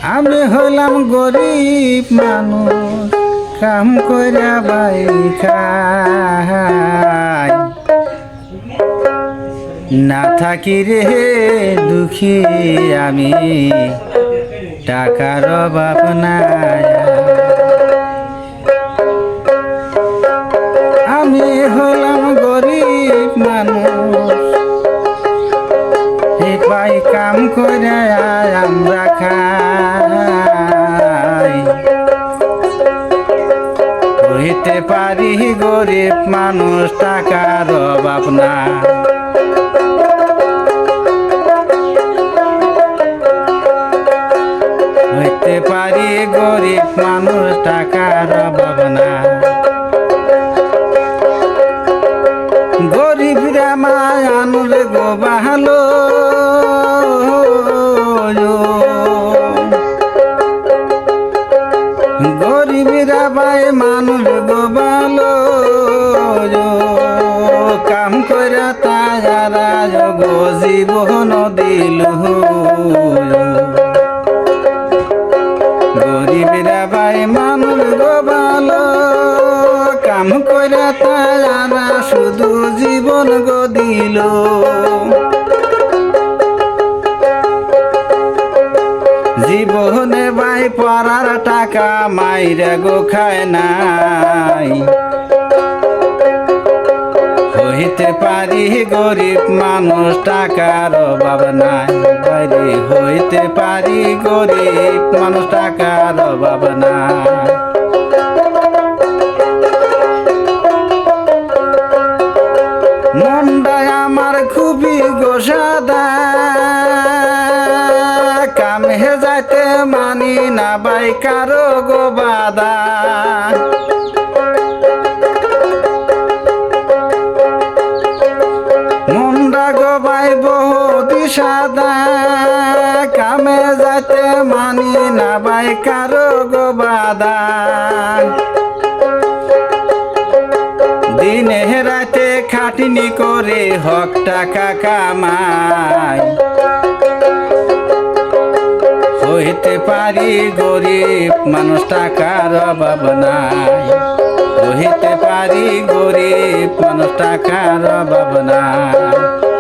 আমি হইলাম গরিব মানুষ, কাম কইরা বাই খাই, না থাকি রে দুঃখী আমি, টাকার অভাব নাই। আমি হলাম গরিব মানুষ, পাই কাম করে আমরা খাই, হইতে পারি গরিব মানুষ, টাকার অভাব না। হইতে পারি গরিব মানুষ, টাকার অভাব না। গরিবরা মায়ানুর গো ভালো, গরিবরা ভাই মানুষ গো ভালো, কাম করে তারা গো জীবন দিল। গরিবরা ভাই মানুষ গো ভালো, কাম করে তারা শুধু জীবন গো দিল। জীবনে ভাই পড়ার টাকা মাইরা গো খায় নাই, হইতে পারি গরিব মানুষ, টাকার অভাব নাই। বাইরে হইতে পারি গরিব মানুষ, টাকার অভাব নাই। মনটা আমার খুবই গোসাদা, কামে যাইতে মানি না বাই কারো গো বাদা। মনটা গো বাই বহুতি সাদা, কামে যাইতে মানি না বাই কারো গো বাদা। দিনে রাতে খাটনি করে হক টাকা কামাই, হইতে পারি গরিব মানুষ, টাকার অভাব নাই। হইতে পারি গরিব মানুষ, টাকার অভাব নাই।